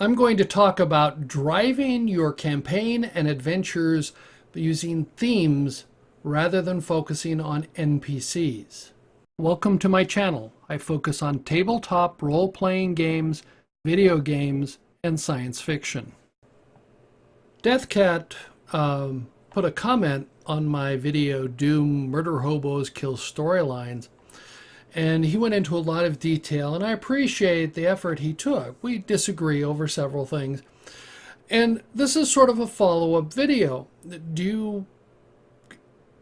I'm going to talk about driving your campaign and adventures using themes rather than focusing on NPCs. Welcome to my channel. I focus on tabletop role-playing games, video games, and science fiction. Deathcat put a comment on my video, Doom Murder Hobos Kill Storylines, and he went into a lot of detail, and I appreciate the effort he took. We disagree over several things. And this is sort of a follow-up video. Do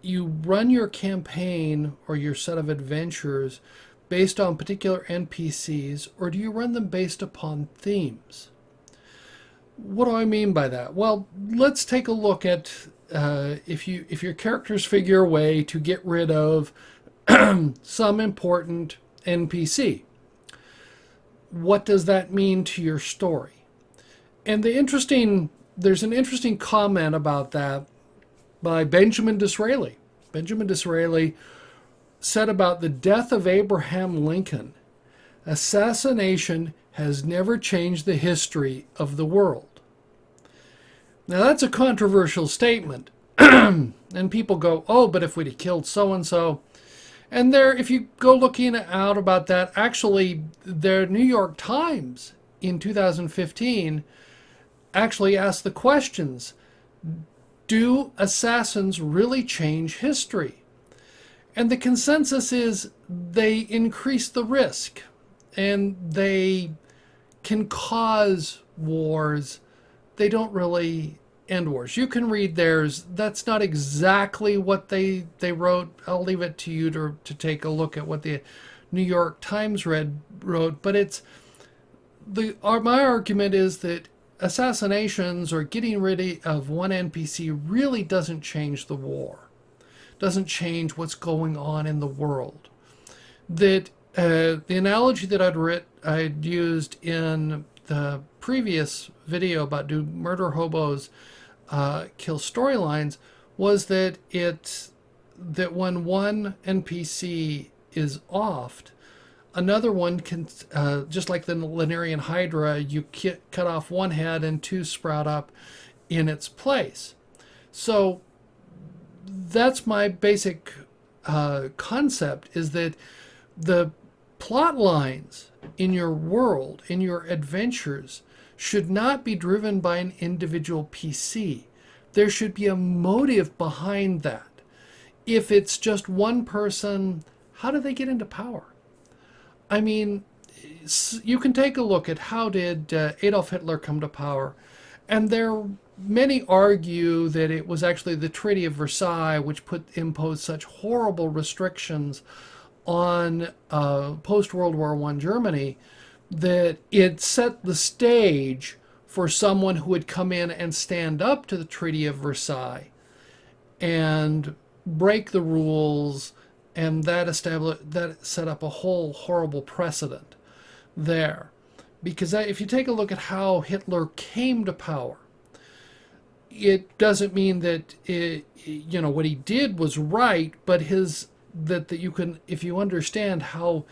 you run your campaign or your set of adventures based on particular NPCs, or do you run them based upon themes? What do I mean by that? Well, let's take a look at if your characters figure a way to get rid of some important NPC. What does that mean to your story? And there's an interesting comment about that by Benjamin Disraeli. Benjamin Disraeli said about the death of Abraham Lincoln, "Assassination has never changed the history of the world." Now that's a controversial statement. And people go, oh, but if we'd have killed so-and-so. And if you go looking out about that, actually, the New York Times in 2015 actually asked the questions, do assassins really change history? And the consensus is they increase the risk, and they can cause wars. They don't really end wars. You can read theirs. That's not exactly what they wrote. I'll leave it to you to take a look at what the New York Times wrote. But my argument is that assassinations or getting rid of one NPC really doesn't change the war. Doesn't change what's going on in the world. That the analogy that I'd used in the previous video about do murder hobos kill storylines was that when one NPC is offed, another one can, just like the Linnerian Hydra, you cut off one head and two sprout up in its place. So that's my basic concept, is that the plot lines in your world, in your adventures, should not be driven by an individual PC. There should be a motive behind that. If it's just one person, how do they get into power? I mean, you can take a look at how did Adolf Hitler come to power, and many argue that it was actually the Treaty of Versailles which imposed such horrible restrictions on post-World War I Germany, that it set the stage for someone who would come in and stand up to the Treaty of Versailles and break the rules, and that set up a whole horrible precedent there. Because if you take a look at how Hitler came to power, it doesn't mean that what he did was right, but if you understand how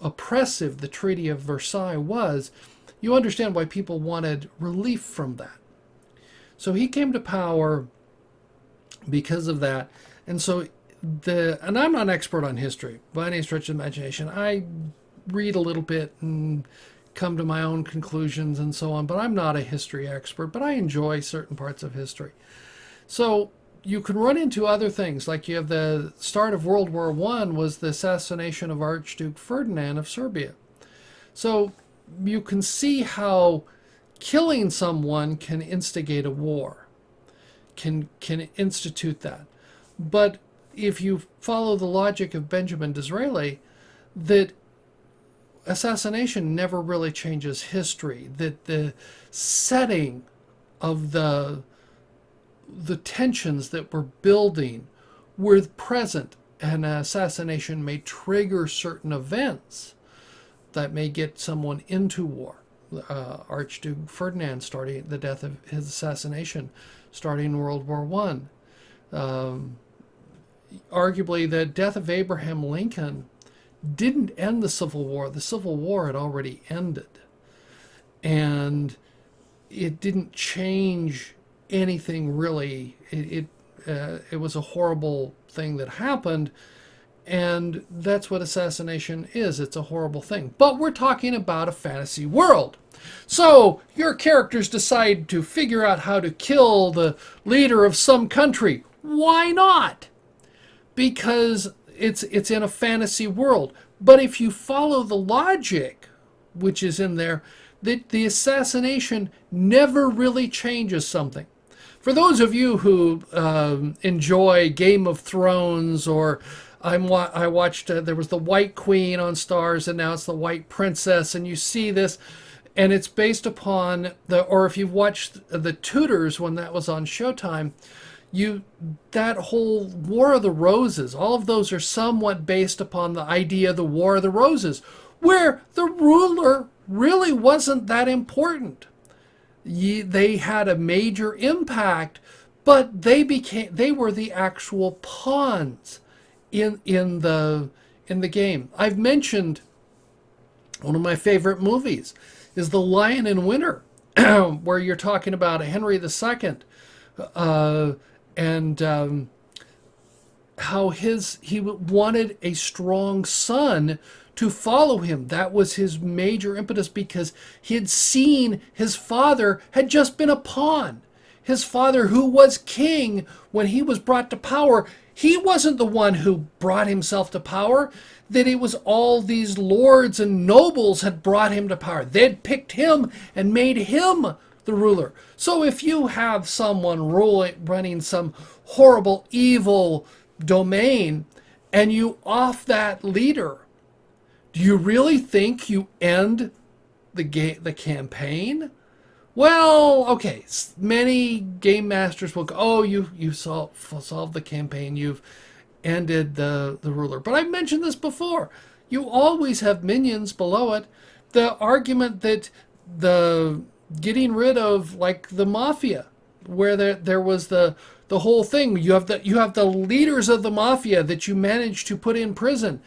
oppressive the Treaty of Versailles was, you understand why people wanted relief from that. So he came to power because of that. And so and I'm not an expert on history by any stretch of the imagination. I read a little bit and come to my own conclusions and so on, but I'm not a history expert, but I enjoy certain parts of history. So you can run into other things, like you have the start of World War I was the assassination of Archduke Ferdinand of Serbia. So you can see how killing someone can instigate a war, can institute that. But if you follow the logic of Benjamin Disraeli, that assassination never really changes history, that the setting of the tensions that were building were present, and an assassination may trigger certain events that may get someone into war. Archduke Ferdinand the death of his assassination starting in World War I. Arguably, the death of Abraham Lincoln didn't end the Civil War. The Civil War had already ended. and it didn't change anything really. It was a horrible thing that happened, and that's what assassination is. It's a horrible thing. But we're talking about a fantasy world. So your characters decide to figure out how to kill the leader of some country. Why not? Because it's in a fantasy world. But if you follow the logic, which is in there, that the assassination never really changes something. For those of you who enjoy Game of Thrones, or I watched, there was the White Queen on Stars, and now it's the White Princess, and you see this, and it's based upon or if you've watched the Tudors when that was on Showtime, that whole War of the Roses, all of those are somewhat based upon the idea of the War of the Roses, where the ruler really wasn't that important. They had a major impact, but they were the actual pawns in the game. I've mentioned one of my favorite movies is The Lion in Winter, where you're talking about Henry II, and how he wanted a strong son to follow him. That was his major impetus, because he had seen his father had just been a pawn. His father, who was king when he was brought to power, he wasn't the one who brought himself to power. That it was all these lords and nobles had brought him to power. They'd picked him and made him the ruler. So if you have someone running some horrible, evil domain, and you off that leader, do you really think you end the campaign? Well, okay, many game masters will go, oh, you solved the campaign, you've ended the ruler. But I've mentioned this before. You always have minions below it. The argument that the getting rid of, like, the mafia, where there was the whole thing. You have the leaders of the mafia that you managed to put in prison,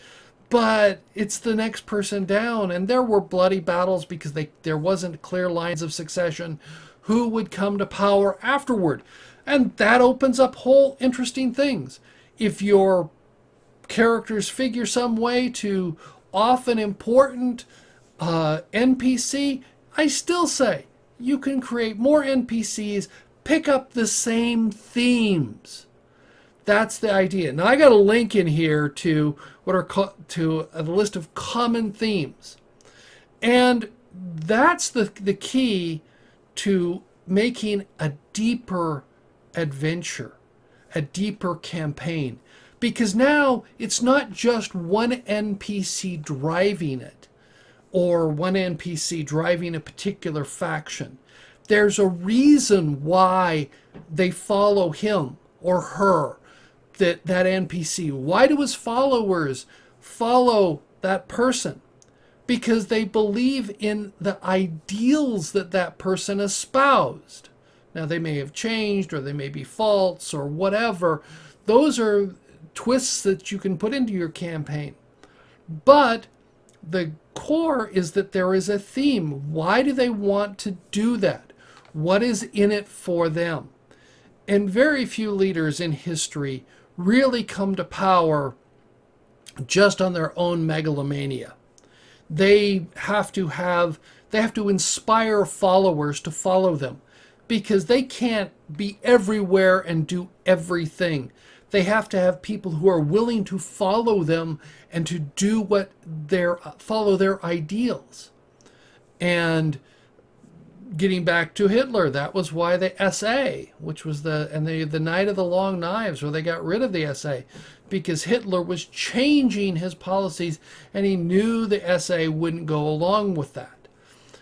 but it's the next person down, and there were bloody battles because there wasn't clear lines of succession who would come to power afterward. And that opens up whole interesting things. If your characters figure some way to off an important NPC, I still say you can create more NPCs, pick up the same themes. That's the idea. Now I got a link in here to to a list of common themes, and that's the key to making a deeper adventure, a deeper campaign, because now it's not just one NPC driving it, or one NPC driving a particular faction. There's a reason why they follow him or her, that NPC. Why do his followers follow that person? Because they believe in the ideals that person espoused. Now, they may have changed, or they may be false, or whatever. Those are twists that you can put into your campaign. But the core is that there is a theme. Why do they want to do that? What is in it for them? And very few leaders in history really come to power just on their own megalomania. They have to inspire followers to follow them, because they can't be everywhere and do everything. They have to have people who are willing to follow them and to do follow their ideals. And getting back to Hitler, that was why the SA, which was the Night of the Long Knives, where they got rid of the SA, because Hitler was changing his policies, and he knew the SA wouldn't go along with that.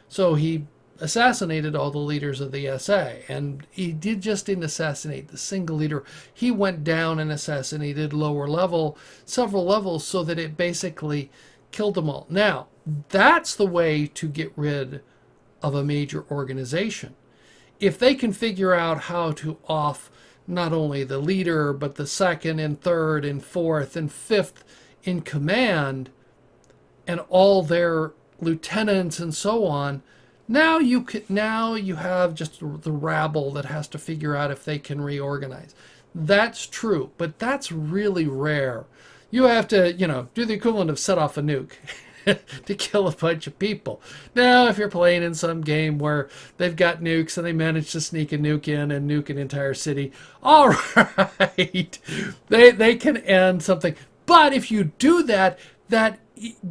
So he assassinated all the leaders of the SA, and he didn't assassinate the single leader. He went down and assassinated several levels, so that it basically killed them all. Now, that's the way to get rid of a major organization. If they can figure out how to off not only the leader, but the second and third and fourth and fifth in command, and all their lieutenants and so on, Now you have just the rabble that has to figure out if they can reorganize. That's true, but that's really rare. You have to, do the equivalent of set off a nuke to kill a bunch of people. Now, if you're playing in some game where they've got nukes and they manage to sneak a nuke in and nuke an entire city, all right, they can end something. But if you do that, that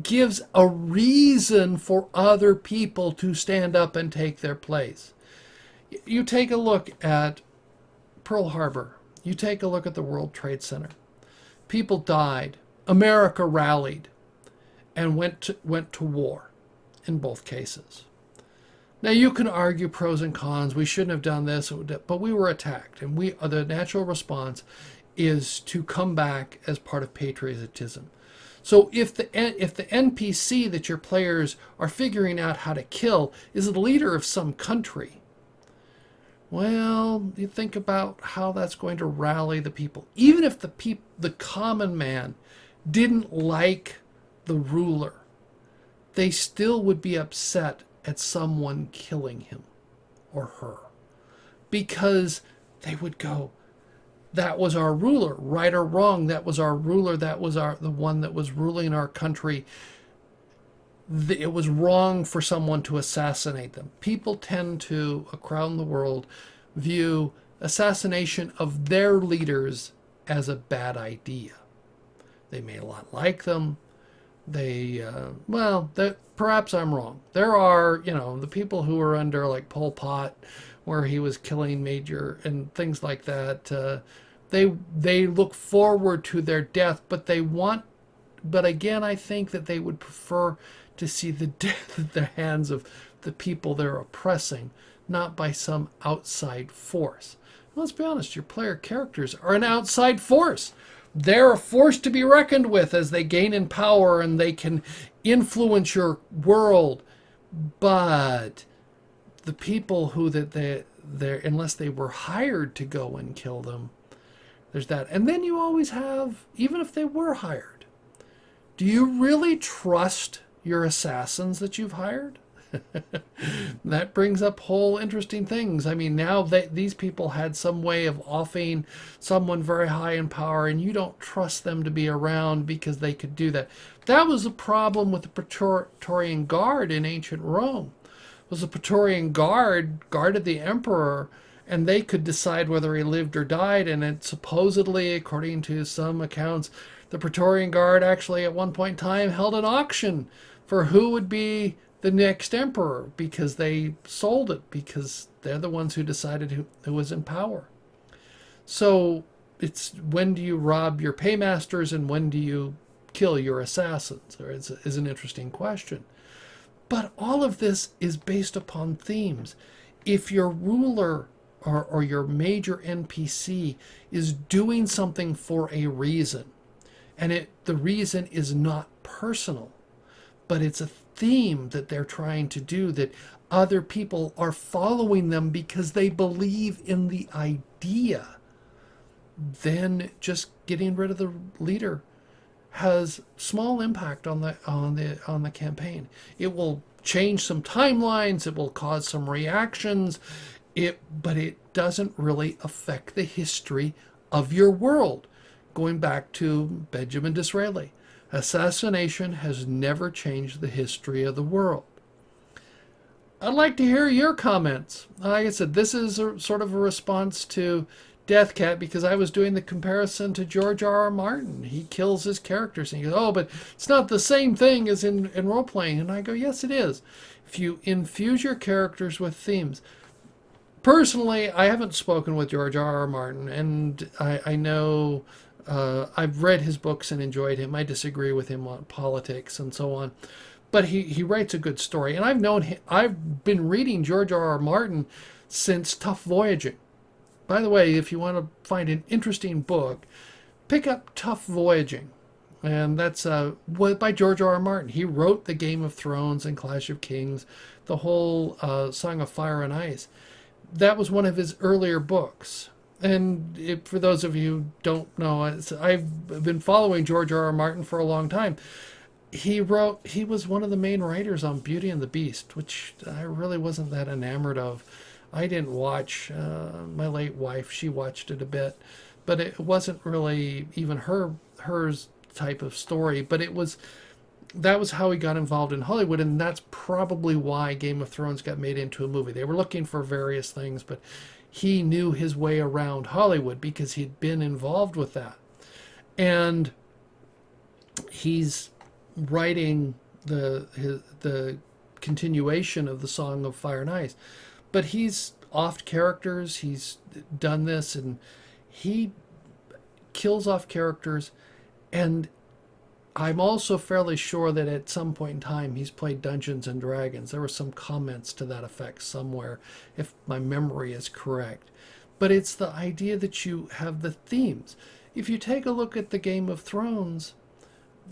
gives a reason for other people to stand up and take their place. You take a look at Pearl Harbor. You take a look at the World Trade Center. People died. America rallied and went to war in both cases. Now you can argue pros and cons. We shouldn't have done this, but we were attacked, and the natural response is to come back as part of patriotism. So if the NPC that your players are figuring out how to kill is the leader of some country, well, you think about how that's going to rally the people. Even if the common man didn't like the ruler, they still would be upset at someone killing him or her, because they would go, that was our ruler, right or wrong, that was our ruler, that was the one that was ruling our country. It was wrong for someone to assassinate them. People tend to, around the world, view assassination of their leaders as a bad idea. They may not like them. Perhaps I'm wrong. There are, the people who are under like Pol Pot, where he was killing major and things like that. They look forward to their death, but again, I think that they would prefer to see the death at the hands of the people they're oppressing, not by some outside force. Let's be honest, your player characters are an outside force. They're a force to be reckoned with as they gain in power and they can influence your world. But the people who they're unless they were hired to go and kill them, there's that. And then you always have, even if they were hired, do you really trust your assassins that you've hired? That brings up whole interesting things. I mean, now these people had some way of offing someone very high in power, and you don't trust them to be around because they could do that. That was a problem with the Praetorian Guard in ancient Rome. Was the Praetorian Guard guarded the emperor, and they could decide whether he lived or died. And it supposedly, according to some accounts, the Praetorian Guard actually at one point in time held an auction for who would be the next emperor, because they sold it, because they're the ones who decided who was in power. So it's, when do you rob your paymasters and when do you kill your assassins? Or is an interesting question. But all of this is based upon themes. If your ruler or your major NPC is doing something for a reason, and the reason is not personal, but it's a theme that they're trying to do, that other people are following them because they believe in the idea, then just getting rid of the leader has small impact on the campaign. It will change some timelines, it will cause some reactions, but it doesn't really affect the history of your world. Going back to Benjamin Disraeli, assassination has never changed the history of the world. I'd like to hear your comments. Like I said, this is sort of a response to Death Cat, because I was doing the comparison to George R.R. Martin. He kills his characters and he goes, oh, but it's not the same thing as in role-playing. And I go, yes, it is. If you infuse your characters with themes. Personally, I haven't spoken with George R.R. Martin, and I know I've read his books and enjoyed him. I disagree with him on politics and so on. But he writes a good story. And I've been reading George R.R. Martin since Tough Voyaging. By the way, if you want to find an interesting book, pick up Tough Voyaging. And that's by George R.R. Martin. He wrote the Game of Thrones and Clash of Kings, the whole Song of Fire and Ice. That was one of his earlier books. And for those of you who don't know, I've been following George R.R. Martin for a long time. he was one of the main writers on Beauty and the Beast, which I really wasn't that enamored of. I didn't watch. My late wife, she watched it a bit, but it wasn't really even hers type of story. But that was how he got involved in Hollywood, and that's probably why Game of Thrones got made into a movie. They were looking for various things, but he knew his way around Hollywood because he'd been involved with that. And he's writing the continuation of the Song of Fire and Ice, but he's offed characters. He's done this, and he kills off characters. And I'm also fairly sure that at some point in time he's played Dungeons and Dragons. There were some comments to that effect somewhere, if my memory is correct. But it's the idea that you have the themes. If you take a look at the Game of Thrones,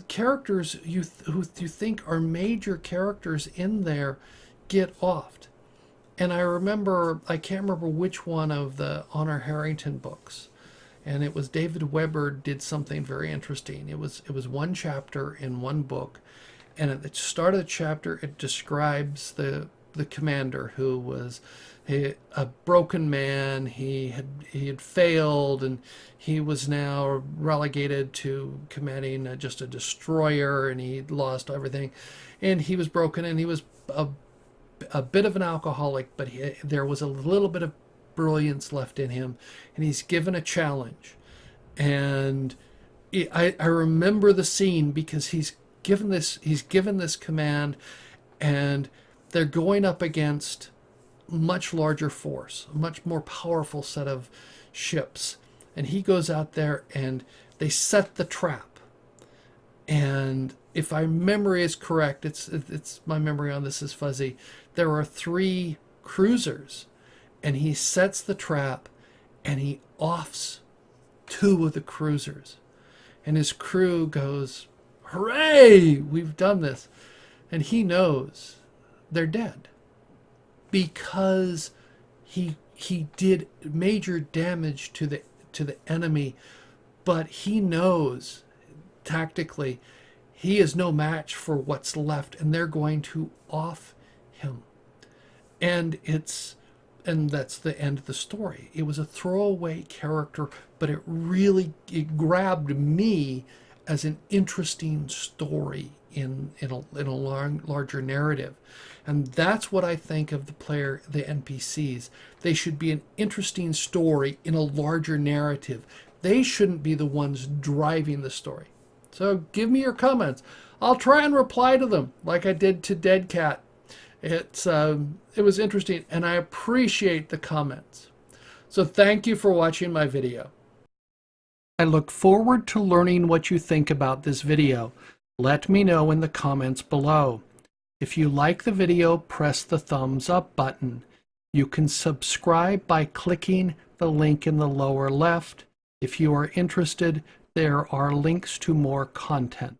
characters who you think are major characters in there get offed. And I can't remember which one of the Honor Harrington books, and it was David Weber did something very interesting. It was one chapter in one book, and at the start of the chapter it describes the commander who was a broken man. He had failed, and he was now relegated to commanding just a destroyer, and he'd lost everything, and he was broken, and he was a bit of an alcoholic, but there was a little bit of brilliance left in him, and he's given a challenge. And I remember the scene because he's given this command, and they're going up against much larger force, a much more powerful set of ships, and he goes out there and they set the trap. And if my memory is correct, it's my memory on this is fuzzy, there are 3 cruisers, and he sets the trap, and he offs 2 of the cruisers, and his crew goes, "Hooray, we've done this." And he knows they're dead because he did major damage to the enemy, but he knows tactically he is no match for what's left, and they're going to off him. And that's the end of the story. It was a throwaway character, but it grabbed me as an interesting story in a larger narrative. And that's what I think of the NPCs. They should be an interesting story in a larger narrative. They shouldn't be the ones driving the story. So give me your comments. I'll try and reply to them like I did to Dead Cat. It was interesting, and I appreciate the comments. So thank you for watching my video. I look forward to learning what you think about this video. Let me know in the comments below. If you like the video, press the thumbs up button. You can subscribe by clicking the link in the lower left. If you are interested, there are links to more content.